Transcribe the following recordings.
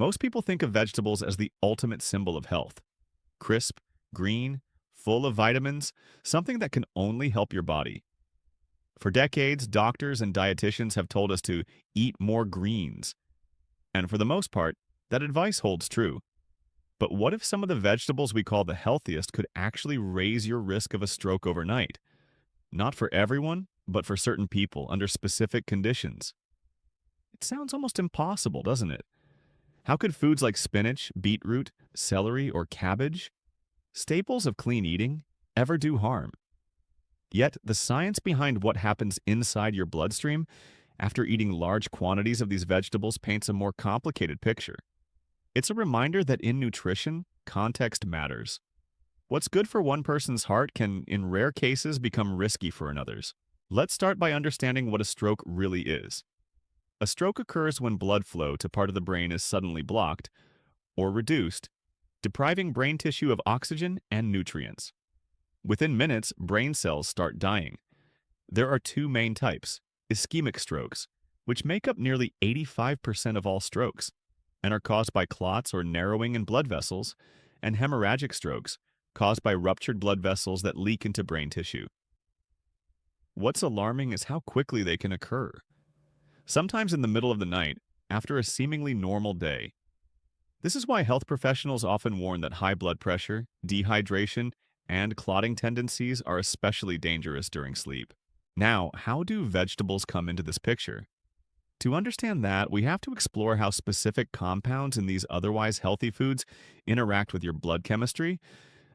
Most people think of vegetables as the ultimate symbol of health. Crisp, green, full of vitamins, something that can only help your body. For decades, doctors and dietitians have told us to eat more greens. And for the most part, that advice holds true. But what if some of the vegetables we call the healthiest could actually raise your risk of a stroke overnight? Not for everyone, but for certain people under specific conditions. It sounds almost impossible, doesn't it? How could foods like spinach, beetroot, celery, or cabbage, staples of clean eating, ever do harm? Yet, the science behind what happens inside your bloodstream after eating large quantities of these vegetables paints a more complicated picture. It's a reminder that in nutrition, context matters. What's good for one person's heart can, in rare cases, become risky for another's. Let's start by understanding what a stroke really is. A stroke occurs when blood flow to part of the brain is suddenly blocked or reduced, depriving brain tissue of oxygen and nutrients. Within minutes, brain cells start dying. There are two main types: ischemic strokes, which make up nearly 85% of all strokes and are caused by clots or narrowing in blood vessels, and hemorrhagic strokes, caused by ruptured blood vessels that leak into brain tissue. What's alarming is how quickly they can occur. Sometimes in the middle of the night, after a seemingly normal day. This is why health professionals often warn that high blood pressure, dehydration, and clotting tendencies are especially dangerous during sleep. Now, how do vegetables come into this picture? To understand that, we have to explore how specific compounds in these otherwise healthy foods interact with your blood chemistry,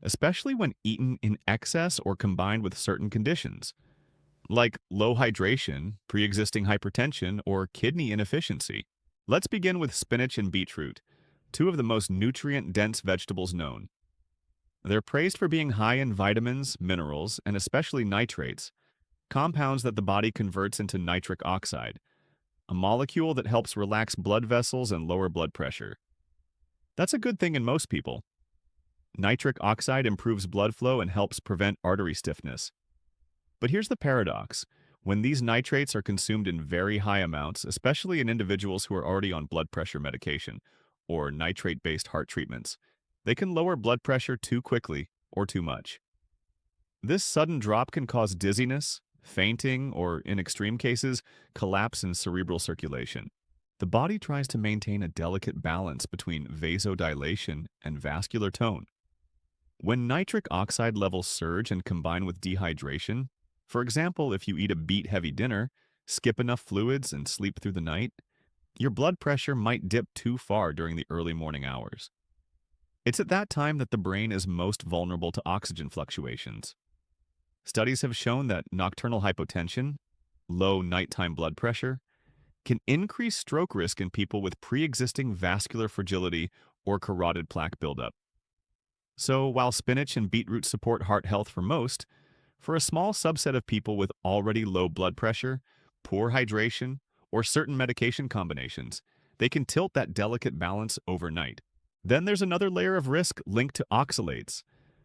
especially when eaten in excess or combined with certain conditions, like low hydration, pre-existing hypertension, or kidney inefficiency. Let's begin with spinach and beetroot, two of the most nutrient-dense vegetables known. They're praised for being high in vitamins, minerals, and especially nitrates, compounds that the body converts into nitric oxide, a molecule that helps relax blood vessels and lower blood pressure. That's a good thing in most people. Nitric oxide improves blood flow and helps prevent artery stiffness. But here's the paradox. When these nitrates are consumed in very high amounts, especially in individuals who are already on blood pressure medication or nitrate-based heart treatments, they can lower blood pressure too quickly or too much. This sudden drop can cause dizziness, fainting, or, in extreme cases, collapse in cerebral circulation. The body tries to maintain a delicate balance between vasodilation and vascular tone. When nitric oxide levels surge and combine with dehydration, for example, if you eat a beet-heavy dinner, skip enough fluids, and sleep through the night, your blood pressure might dip too far during the early morning hours. It's at that time that the brain is most vulnerable to oxygen fluctuations. Studies have shown that nocturnal hypotension, low nighttime blood pressure, can increase stroke risk in people with pre-existing vascular fragility or carotid plaque buildup. So, while spinach and beetroot support heart health for most, for a small subset of people with already low blood pressure, poor hydration, or certain medication combinations, they can tilt that delicate balance overnight. Then there's another layer of risk linked to oxalates,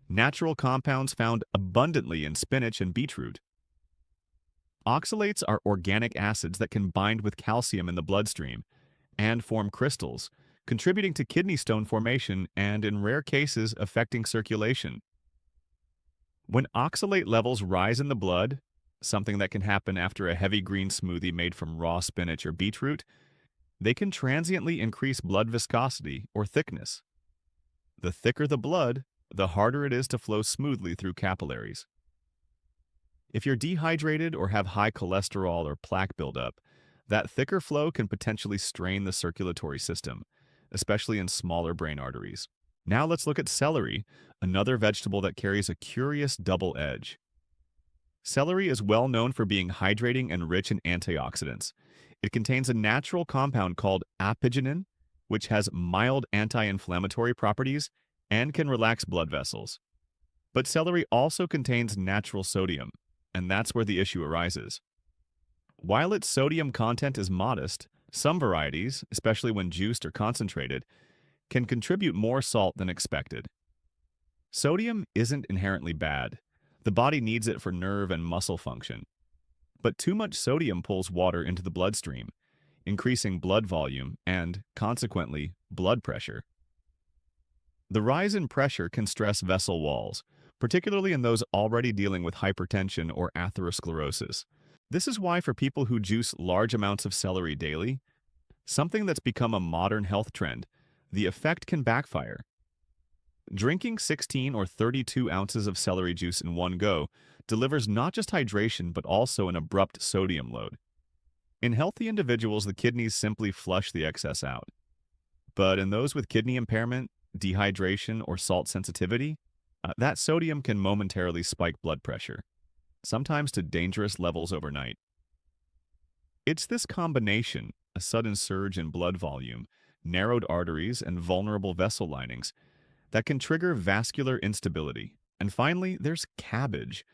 natural compounds found abundantly in spinach and beetroot. Oxalates are organic acids that can bind with calcium in the bloodstream and form crystals, contributing to kidney stone formation and, in rare cases, affecting circulation. When oxalate levels rise in the blood, something that can happen after a heavy green smoothie made from raw spinach or beetroot, they can transiently increase blood viscosity or thickness. The thicker the blood, the harder it is to flow smoothly through capillaries. If you're dehydrated or have high cholesterol or plaque buildup, that thicker flow can potentially strain the circulatory system, especially in smaller brain arteries. Now let's look at celery, another vegetable that carries a curious double edge. Celery is well known for being hydrating and rich in antioxidants. It contains a natural compound called apigenin, which has mild anti-inflammatory properties and can relax blood vessels. But celery also contains natural sodium, and that's where the issue arises. While its sodium content is modest, some varieties, especially when juiced or concentrated, can contribute more salt than expected. Sodium isn't inherently bad. The body needs it for nerve and muscle function. But too much sodium pulls water into the bloodstream, increasing blood volume and, consequently, blood pressure. The rise in pressure can stress vessel walls, particularly in those already dealing with hypertension or atherosclerosis. This is why for people who juice large amounts of celery daily, something that's become a modern health trend, the effect can backfire. Drinking 16 or 32 ounces of celery juice in one go delivers not just hydration but also an abrupt sodium load. In healthy individuals, the kidneys simply flush the excess out. But in those with kidney impairment, dehydration, or salt sensitivity, that sodium can momentarily spike blood pressure, sometimes to dangerous levels overnight. It's this combination, a sudden surge in blood volume, narrowed arteries, and vulnerable vessel linings, that can trigger vascular instability. And finally, there's cabbage,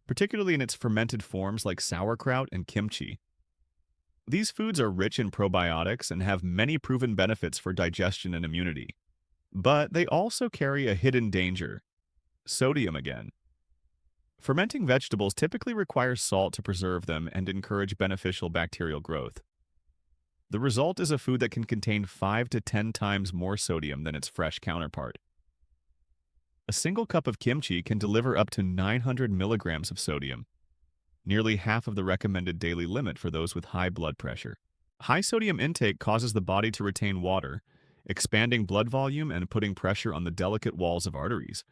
particularly in its fermented forms like sauerkraut and kimchi. These foods are rich in probiotics and have many proven benefits for digestion and immunity. But they also carry a hidden danger: sodium again. Fermenting vegetables typically require salt to preserve them and encourage beneficial bacterial growth. The result is a food that can contain 5 to 10 times more sodium than its fresh counterpart. A single cup of kimchi can deliver up to 900 milligrams of sodium, nearly half of the recommended daily limit for those with high blood pressure. High sodium intake causes the body to retain water, expanding blood volume and putting pressure on the delicate walls of arteries.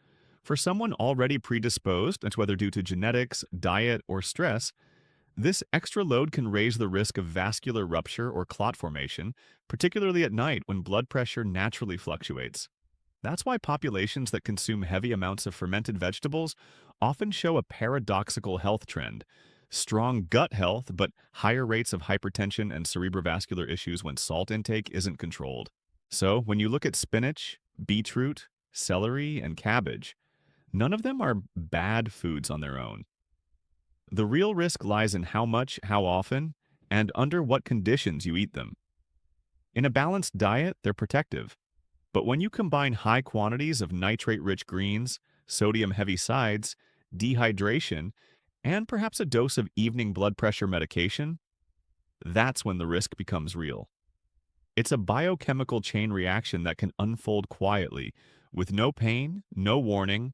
For someone already predisposed, that's whether due to genetics, diet, or stress, this extra load can raise the risk of vascular rupture or clot formation, particularly at night when blood pressure naturally fluctuates. That's why populations that consume heavy amounts of fermented vegetables often show a paradoxical health trend: strong gut health, but higher rates of hypertension and cerebrovascular issues when salt intake isn't controlled. So, when you look at spinach, beetroot, celery, and cabbage, none of them are bad foods on their own. The real risk lies in how much, how often, and under what conditions you eat them. In a balanced diet, they're protective. But when you combine high quantities of nitrate-rich greens, sodium-heavy sides, dehydration, and perhaps a dose of evening blood pressure medication, that's when the risk becomes real. It's a biochemical chain reaction that can unfold quietly, with no pain, no warning,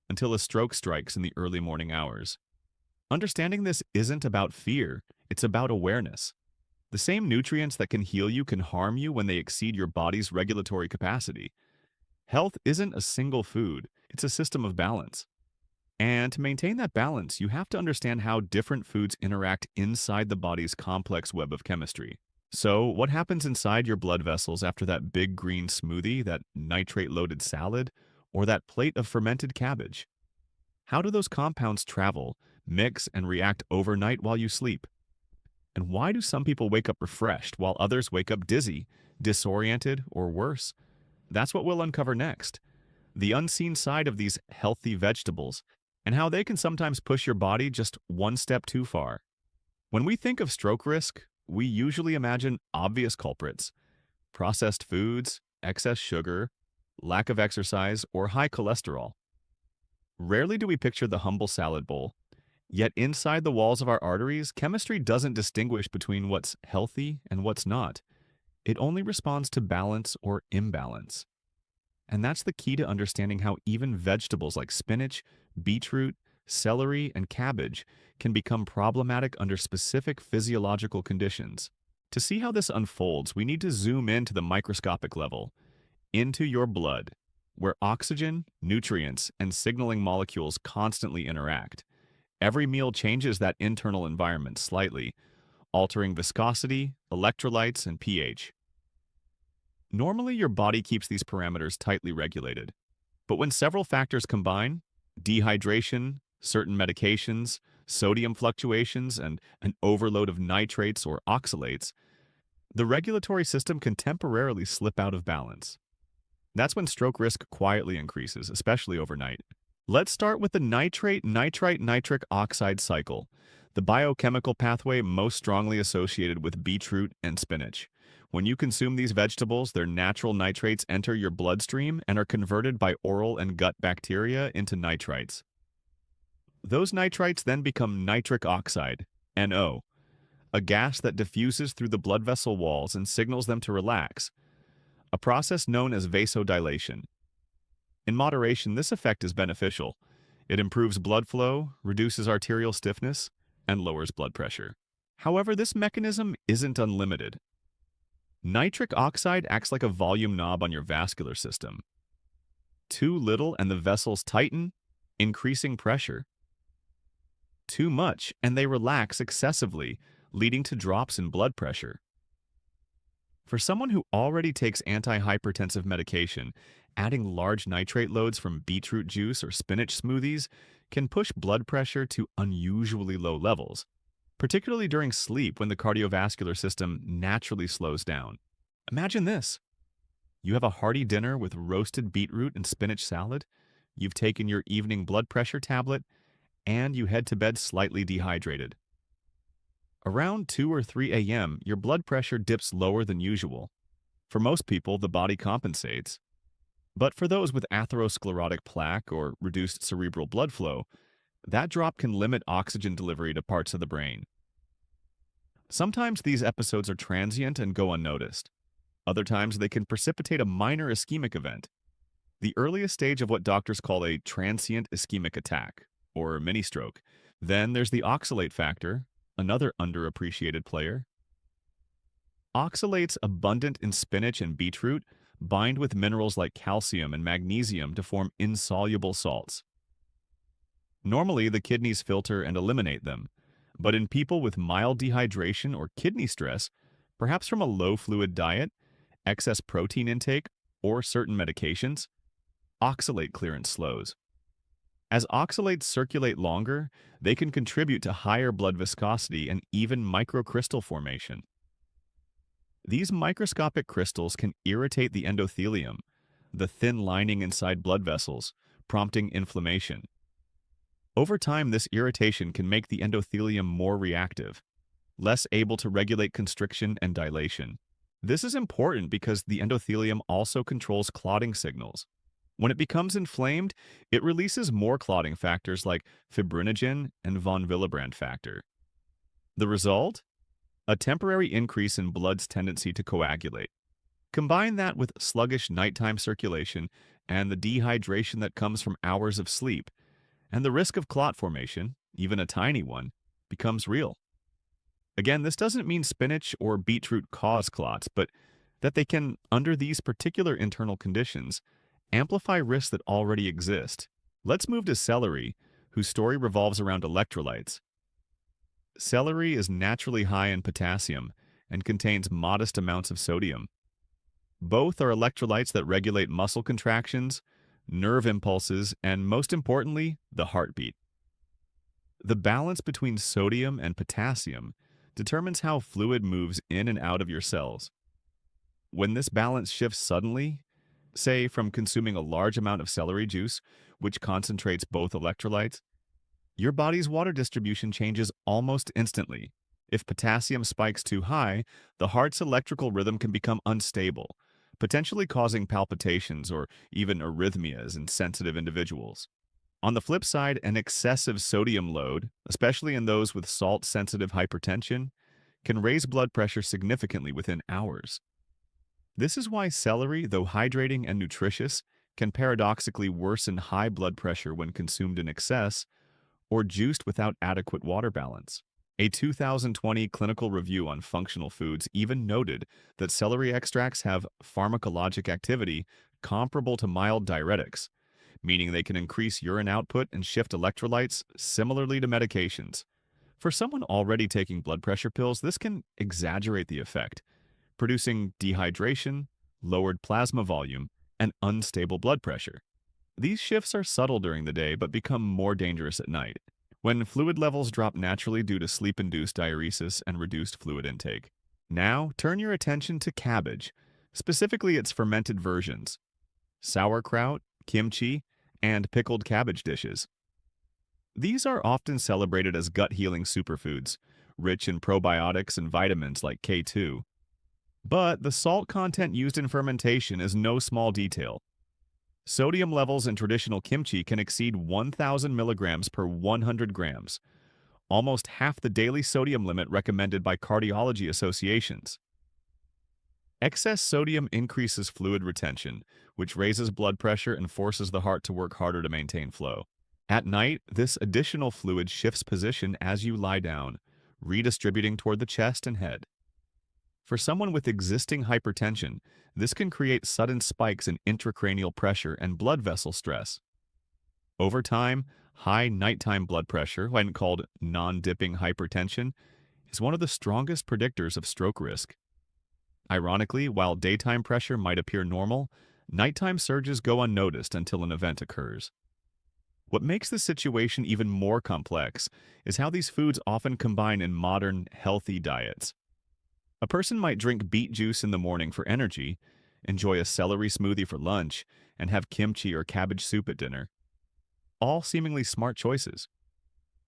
until a stroke strikes in the early morning hours. Understanding this isn't about fear, it's about awareness. The same nutrients that can heal you can harm you when they exceed your body's regulatory capacity. Health isn't a single food, it's a system of balance. And to maintain that balance, you have to understand how different foods interact inside the body's complex web of chemistry. So, what happens inside your blood vessels after that big green smoothie, that nitrate-loaded salad, or that plate of fermented cabbage? How do those compounds travel, mix, and react overnight while you sleep? And why do some people wake up refreshed while others wake up dizzy, disoriented, or worse? That's what we'll uncover next: the unseen side of these healthy vegetables, and how they can sometimes push your body just one step too far. When we think of stroke risk, we usually imagine obvious culprits: processed foods, excess sugar, lack of exercise, or high cholesterol. Rarely do we picture the humble salad bowl. Yet inside the walls of our arteries, chemistry doesn't distinguish between what's healthy and what's not. It only responds to balance or imbalance. And that's the key to understanding how even vegetables like spinach, beetroot, celery, and cabbage can become problematic under specific physiological conditions. To see how this unfolds, we need to zoom into the microscopic level, into your blood, where oxygen, nutrients, and signaling molecules constantly interact. Every meal changes that internal environment slightly, altering viscosity, electrolytes, and pH. Normally, your body keeps these parameters tightly regulated. But when several factors combine — dehydration, certain medications, sodium fluctuations, and an overload of nitrates or oxalates — the regulatory system can temporarily slip out of balance. That's when stroke risk quietly increases, especially overnight. Let's start with the nitrite-nitric oxide cycle, the biochemical pathway most strongly associated with beetroot and spinach. When you consume these vegetables, their natural nitrates enter your bloodstream and are converted by oral and gut bacteria into nitrites. Those nitrites then become nitric oxide, NO, a gas that diffuses through the blood vessel walls and signals them to relax. a process known as vasodilation. In moderation, this effect is beneficial. It improves blood flow, reduces arterial stiffness, and lowers blood pressure. However, this mechanism isn't unlimited. Nitric oxide acts like a volume knob on your vascular system. Too little and the vessels tighten, increasing pressure. Too much and they relax excessively, leading to drops in blood pressure. For someone who already takes antihypertensive medication, adding large nitrate loads from beetroot juice or spinach smoothies can push blood pressure to unusually low levels, particularly during sleep when the cardiovascular system naturally slows down. Imagine this. You have a hearty dinner with roasted beetroot and spinach salad, you've taken your evening blood pressure tablet, and you head to bed slightly dehydrated. Around 2 or 3 a.m., your blood pressure dips lower than usual. For most people, the body compensates. But for those with atherosclerotic plaque or reduced cerebral blood flow, that drop can limit oxygen delivery to parts of the brain. Sometimes these episodes are transient and go unnoticed. Other times they can precipitate a minor ischemic event, the earliest stage of what doctors call a transient ischemic attack, or mini stroke. Then there's the oxalate factor, another underappreciated player. Oxalates abundant in spinach and beetroot bind with minerals like calcium and magnesium to form insoluble salts. Normally, the kidneys filter and eliminate them, but in people with mild dehydration or kidney stress, perhaps from a low fluid diet, excess protein intake, or certain medications, oxalate clearance slows. As oxalates circulate longer, they can contribute to higher blood viscosity and even microcrystal formation. These microscopic crystals can irritate the endothelium, the thin lining inside blood vessels, prompting inflammation. Over time, this irritation can make the endothelium more reactive, less able to regulate constriction and dilation. This is important because the endothelium also controls clotting signals. When it becomes inflamed, it releases more clotting factors like fibrinogen and von Willebrand factor. The result? A temporary increase in blood's tendency to coagulate. Combine that with sluggish nighttime circulation and the dehydration that comes from hours of sleep, and the risk of clot formation, even a tiny one, becomes real. Again, this doesn't mean spinach or beetroot cause clots, but that they can, under these particular internal conditions, amplify risks that already exist. Let's move to celery, whose story revolves around electrolytes. Celery is naturally high in potassium and contains modest amounts of sodium. Both are electrolytes that regulate muscle contractions, nerve impulses, and most importantly, the heartbeat. The balance between sodium and potassium determines how fluid moves in and out of your cells. When this balance shifts suddenly, say from consuming a large amount of celery juice, which concentrates both electrolytes, your body's water distribution changes almost instantly. If potassium spikes too high, the heart's electrical rhythm can become unstable, potentially causing palpitations or even arrhythmias in sensitive individuals. On the flip side, an excessive sodium load, especially in those with salt-sensitive hypertension, can raise blood pressure significantly within hours. This is why celery, though hydrating and nutritious, can paradoxically worsen high blood pressure when consumed in excess or juiced without adequate water balance. A 2020 clinical review on functional foods even noted that celery extracts have pharmacologic activity comparable to mild diuretics, meaning they can increase urine output and shift electrolytes similarly to medications. For someone already taking blood pressure pills, this can exaggerate the effect, producing dehydration, lowered plasma volume, and unstable blood pressure. These shifts are subtle during the day but become more dangerous at night, when fluid levels drop naturally due to sleep-induced diuresis and reduced fluid intake. Now, turn your attention to cabbage, specifically its fermented versions, sauerkraut, kimchi, and pickled cabbage dishes. These are often celebrated as gut-healing superfoods, rich in probiotics and vitamins like K2. But the salt content used in fermentation is no small detail. Sodium levels in traditional kimchi can exceed 1,000 milligrams per 100 grams, almost half the daily sodium limit recommended by cardiology associations. Excess sodium increases fluid retention, which raises blood pressure and forces the heart to work harder to maintain flow. At night, this additional fluid shifts position as you lie down, redistributing toward the chest and head. For someone with existing hypertension, this can create sudden spikes in intracranial pressure and blood vessel stress. Over time, high nighttime blood pressure, when called non-dipping hypertension, is one of the strongest predictors of stroke risk. Ironically, while daytime pressure might appear normal, nighttime surges go unnoticed until an event occurs. What makes the situation even more complex is how these foods often combine in modern, healthy diets. A person might drink beet juice in the morning for energy, enjoy a celery smoothie for lunch, and have kimchi or cabbage soup at dinner. All seemingly smart choices.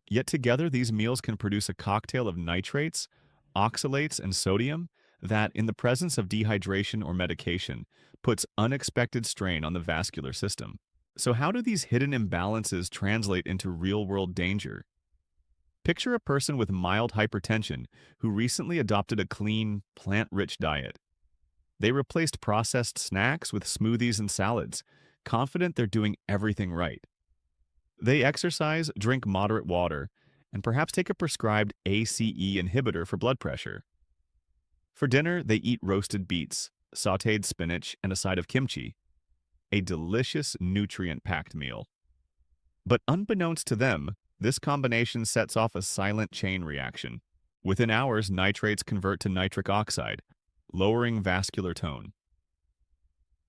Yet together, these meals can produce a cocktail of nitrates, oxalates, and sodium that, in the presence of dehydration or medication, puts unexpected strain on the vascular system. So how do these hidden imbalances translate into real-world danger? Picture a person with mild hypertension who recently adopted a clean, plant-rich diet. They replaced processed snacks with smoothies and salads, confident they're doing everything right. They exercise, drink moderate water, and perhaps take a prescribed ACE inhibitor for blood pressure. For dinner, they eat roasted beets, sautéed spinach, and a side of kimchi, a delicious, nutrient-packed meal. But unbeknownst to them, this combination sets off a silent chain reaction. Within hours, nitrates convert to nitric oxide, lowering vascular tone.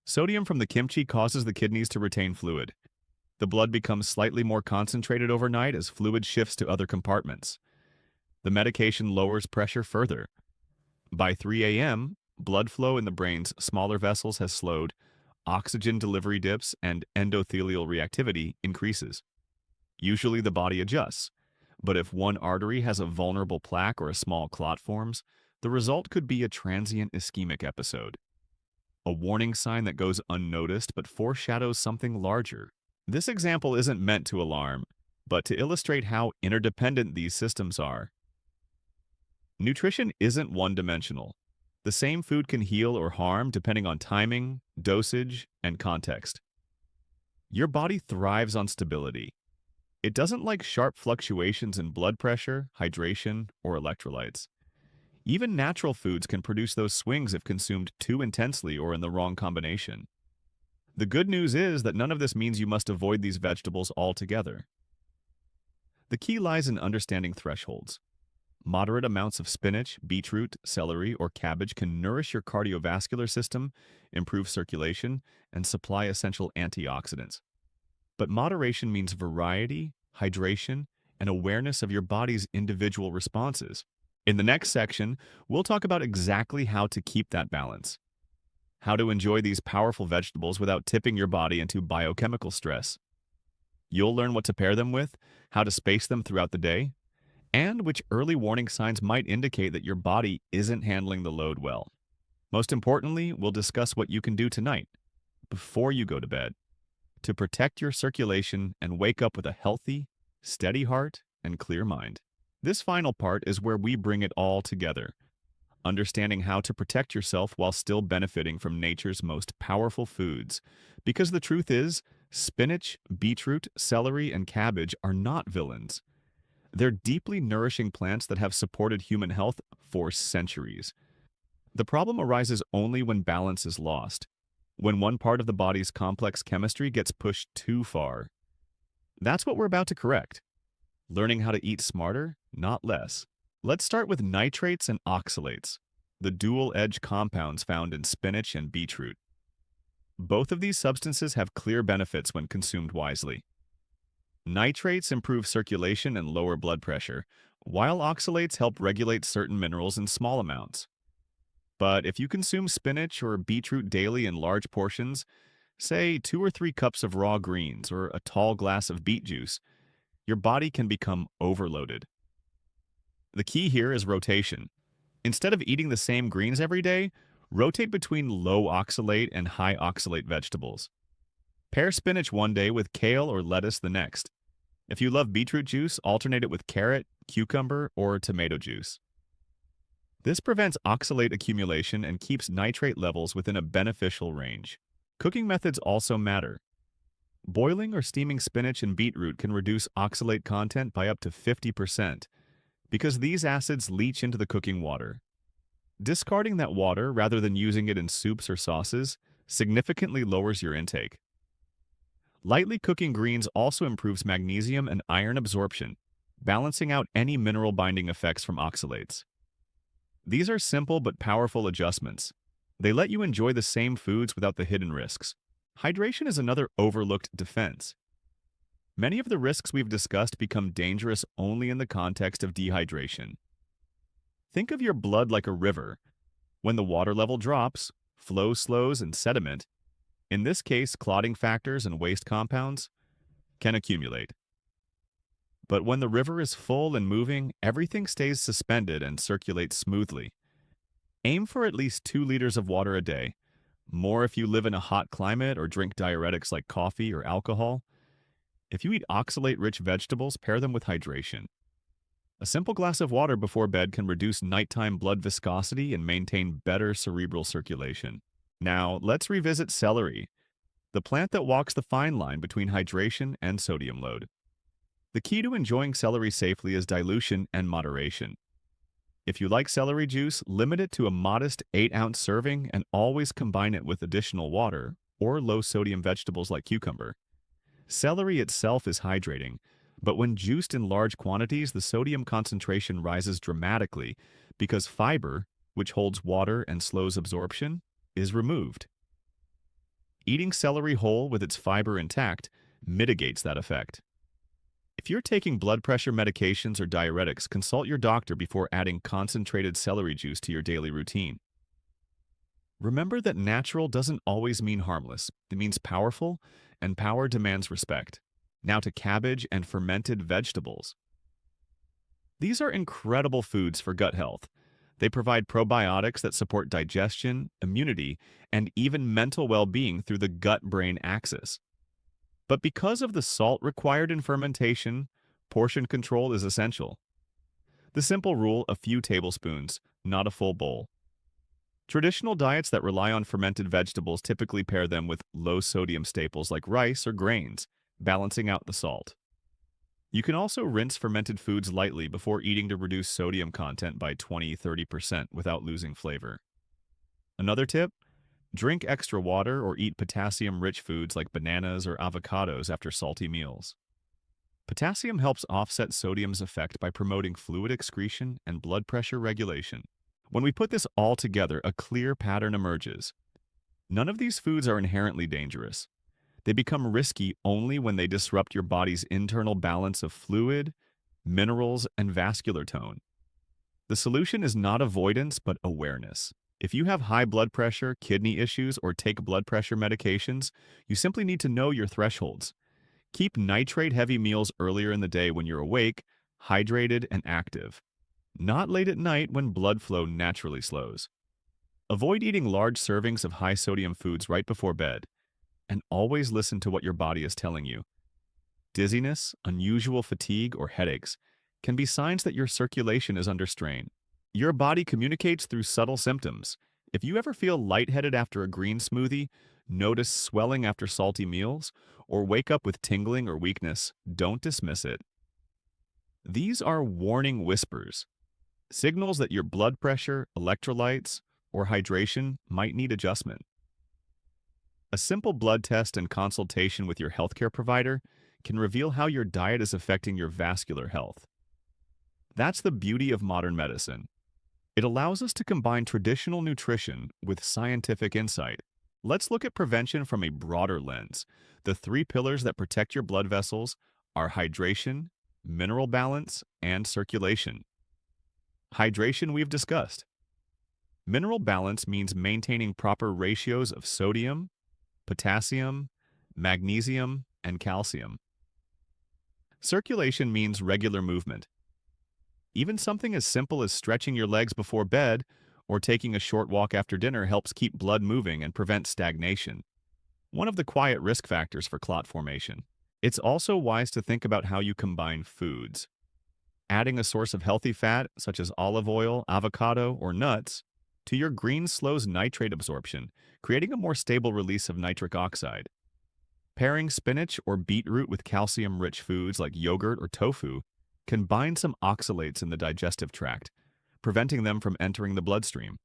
Sodium from the kimchi causes the kidneys to retain fluid. The blood becomes slightly more concentrated overnight as fluid shifts to other compartments. The medication lowers pressure further. By 3 a.m., blood flow in the brain's smaller vessels has slowed, oxygen delivery dips, and endothelial reactivity increases. Usually the body adjusts, but if one artery has a vulnerable plaque or a small clot forms, the result could be a transient ischemic episode. A warning sign that goes unnoticed but foreshadows something larger. This example isn't meant to alarm, but to illustrate how interdependent these systems are. Nutrition isn't one-dimensional. The same food can heal or harm depending on timing, dosage, and context. Your body thrives on stability. It doesn't like sharp fluctuations in blood pressure, hydration, or electrolytes. Even natural foods can produce those swings if consumed too intensely or in the wrong combination. The good news is that none of this means you must avoid these vegetables altogether. The key lies in understanding thresholds. Moderate amounts of spinach, beetroot, celery, or cabbage can nourish your cardiovascular system, improve circulation, and supply essential antioxidants. But moderation means variety, hydration, and awareness of your body's individual responses. In the next section, we'll talk about exactly how to keep that balance. How to enjoy these powerful vegetables without tipping your body into biochemical stress. You'll learn what to pair them with, how to space them throughout the day, and which early warning signs might indicate that your body isn't handling the load well. Most importantly, we'll discuss what you can do tonight, before you go to bed, to protect your circulation and wake up with a healthy, steady heart and clear mind. This final part is where we bring it all together, understanding how to protect yourself while still benefiting from nature's most powerful foods. Because the truth is, spinach, beetroot, celery, and cabbage are not villains. They're deeply nourishing plants that have supported human health for centuries. The problem arises only when balance is lost, when one part of the body's complex chemistry gets pushed too far. That's what we're about to correct. Learning how to eat smarter, not less. Let's start with nitrates and oxalates, the dual-edged compounds found in spinach and beetroot. Both of these substances have clear benefits when consumed wisely. Nitrates improve circulation and lower blood pressure, while oxalates help regulate certain minerals in small amounts. But if you consume spinach or beetroot daily in large portions, say 2 or 3 cups of raw greens or a tall glass of beet juice, your body can become overloaded. The key here is rotation. Instead of eating the same greens every day, rotate between low oxalate and high oxalate vegetables. Pair spinach one day with kale or lettuce the next. If you love beetroot juice, alternate it with carrot, cucumber, or tomato juice. This prevents oxalate accumulation and keeps nitrate levels within a beneficial range. Cooking methods also matter. Boiling or steaming spinach and beetroot can reduce oxalate content by up to 50% because these acids leach into the cooking water. Discarding that water rather than using it in soups or sauces significantly lowers your intake. Lightly cooking greens also improves magnesium and iron absorption, balancing out any mineral binding effects from oxalates. These are simple but powerful adjustments. They let you enjoy the same foods without the hidden risks. Hydration is another overlooked defense. Many of the risks we've discussed become dangerous only in the context of dehydration. Think of your blood like a river. When the water level drops, flow slows and sediment, in this case clotting factors and waste compounds, can accumulate. But when the river is full and moving, everything stays suspended and circulates smoothly. Aim for at least 2 liters of water a day, more if you live in a hot climate or drink diuretics like coffee or alcohol. If you eat oxalate-rich vegetables, pair them with hydration. A simple glass of water before bed can reduce nighttime blood viscosity and maintain better cerebral circulation. Now, let's revisit celery, the plant that walks the fine line between hydration and sodium load. The key to enjoying celery safely is dilution and moderation. If you like celery juice, limit it to a modest 8-ounce serving and always combine it with additional water or low-sodium vegetables like cucumber. Celery itself is hydrating, but when juiced in large quantities, the sodium concentration rises dramatically because fiber, which holds water and slows absorption, is removed. Eating celery whole with its fiber intact mitigates that effect. If you're taking blood pressure medications or diuretics, consult your doctor before adding concentrated celery juice to your daily routine. Remember that natural doesn't always mean harmless. It means powerful, and power demands respect. Now to cabbage and fermented vegetables. These are incredible foods for gut health. They provide probiotics that support digestion, immunity, and even mental well-being through the gut-brain axis. But because of the salt required in fermentation, portion control is essential. The simple rule, a few tablespoons, not a full bowl. Traditional diets that rely on fermented vegetables typically pair them with low-sodium staples like rice or grains, balancing out the salt. You can also rinse fermented foods lightly before eating to reduce sodium content by 20–30% without losing flavor. Another tip? Drink extra water or eat potassium-rich foods like bananas or avocados after salty meals. Potassium helps offset sodium's effect by promoting fluid excretion and blood pressure regulation. When we put this all together, a clear pattern emerges. None of these foods are inherently dangerous. They become risky only when they disrupt your body's internal balance of fluid, minerals, and vascular tone. The solution is not avoidance, but awareness. If you have high blood pressure, kidney issues, or take blood pressure medications, you simply need to know your thresholds. Keep nitrate-heavy meals earlier in the day when you're awake, hydrated, and active. Not late at night when blood flow naturally slows. Avoid eating large servings of high-sodium foods right before bed, and always listen to what your body is telling you. Dizziness, unusual fatigue, or headaches can be signs that your circulation is under strain. Your body communicates through subtle symptoms. If you ever feel lightheaded after a green smoothie, notice swelling after salty meals, or wake up with tingling or weakness, don't dismiss it. These are warning whispers, signals that your blood pressure, electrolytes, or hydration might need adjustment. A simple blood test and consultation with your healthcare provider can reveal how your diet is affecting your vascular health. That's the beauty of modern medicine. It allows us to combine traditional nutrition with scientific insight. Let's look at prevention from a broader lens. The 3 pillars that protect your blood vessels are hydration, mineral balance, and circulation. Hydration we've discussed. Mineral balance means maintaining proper ratios of sodium, potassium, magnesium, and calcium. Circulation means regular movement. Even something as simple as stretching your legs before bed or taking a short walk after dinner helps keep blood moving and prevent stagnation, one of the quiet risk factors for clot formation. It's also wise to think about how you combine foods. Adding a source of healthy fat, such as olive oil, avocado, or nuts, to your greens slows nitrate absorption, creating a more stable release of nitric oxide. Pairing spinach or beetroot with calcium-rich foods like yogurt or tofu can bind some oxalates in the digestive tract, preventing them from entering the bloodstream.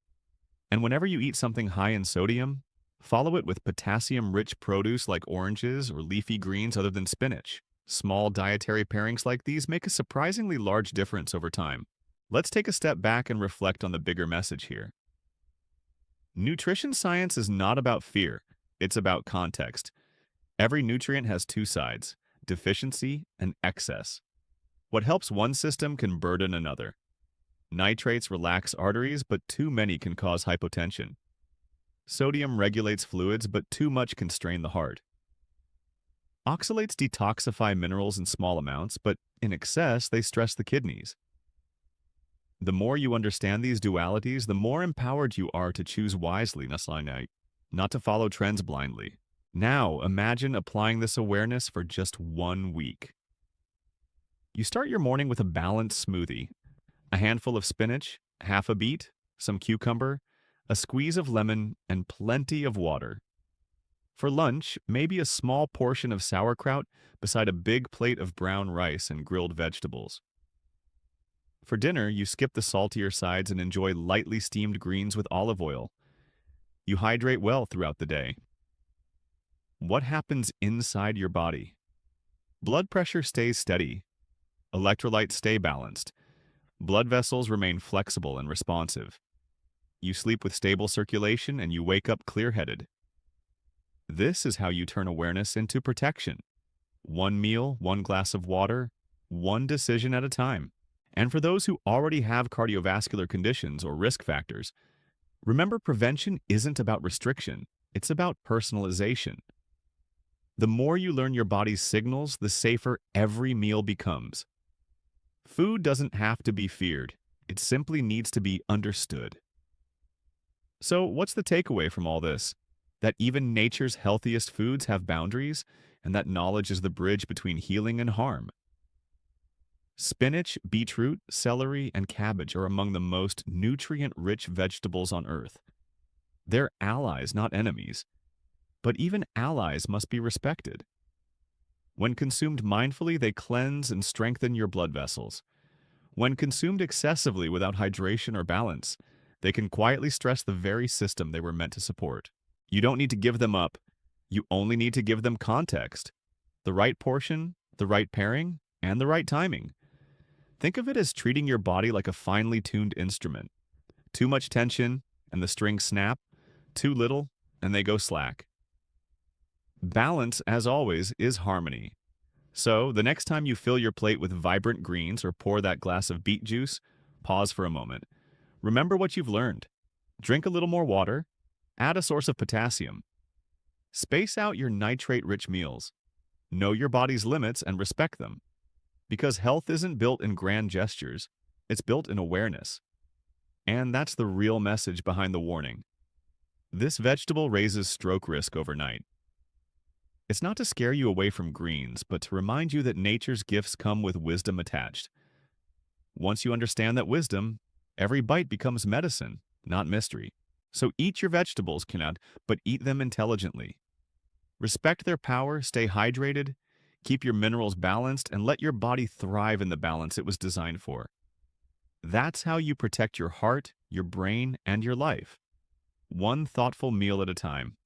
And whenever you eat something high in sodium, follow it with potassium-rich produce like oranges or leafy greens other than spinach. Small dietary pairings like these make a surprisingly large difference over time. Let's take a step back and reflect on the bigger message here. Nutrition science is not about fear, it's about context. Every nutrient has two sides, deficiency and excess. What helps one system can burden another. Nitrates relax arteries, but too many can cause hypotension. Sodium regulates fluids, but too much can strain the heart. Oxalates detoxify minerals in small amounts, but in excess, they stress the kidneys. The more you understand these dualities, the more empowered you are to choose wisely, not to follow trends blindly. Now, imagine applying this awareness for just 1 week. You start your morning with a balanced smoothie, a handful of spinach, half a beet, some cucumber, a squeeze of lemon, and plenty of water. For lunch, maybe a small portion of sauerkraut beside a big plate of brown rice and grilled vegetables. For dinner, you skip the saltier sides and enjoy lightly steamed greens with olive oil. You hydrate well throughout the day. What happens inside your body? Blood pressure stays steady. Electrolytes stay balanced. Blood vessels remain flexible and responsive. You sleep with stable circulation and you wake up clear-headed. This is how you turn awareness into protection. 1 meal, 1 glass of water, 1 decision at a time. And for those who already have cardiovascular conditions or risk factors, remember prevention isn't about restriction, it's about personalization. The more you learn your body's signals, the safer every meal becomes. Food doesn't have to be feared, it simply needs to be understood. So, what's the takeaway from all this? That even nature's healthiest foods have boundaries, and that knowledge is the bridge between healing and harm. Spinach, beetroot, celery, and cabbage are among the most nutrient-rich vegetables on Earth. They're allies, not enemies. But even allies must be respected. When consumed mindfully, they cleanse and strengthen your blood vessels. When consumed excessively without hydration or balance, they can quietly stress the very system they were meant to support. You don't need to give them up. You only need to give them context. The right portion, the right pairing, and the right timing. Think of it as treating your body like a finely tuned instrument. Too much tension, and the strings snap. Too little, and they go slack. Balance, as always, is harmony. So, the next time you fill your plate with vibrant greens or pour that glass of beet juice, pause for a moment. Remember what you've learned. Drink a little more water. Add a source of potassium. Space out your nitrate-rich meals. Know your body's limits and respect them. Because health isn't built in grand gestures, it's built in awareness. And that's the real message behind the warning. This vegetable raises stroke risk overnight. It's not to scare you away from greens, but to remind you that nature's gifts come with wisdom attached. Once you understand that wisdom, every bite becomes medicine, not mystery. So eat your vegetables, but eat them intelligently. Respect their power, stay hydrated, keep your minerals balanced, and let your body thrive in the balance it was designed for. That's how you protect your heart, your brain, and your life. One thoughtful meal at a time.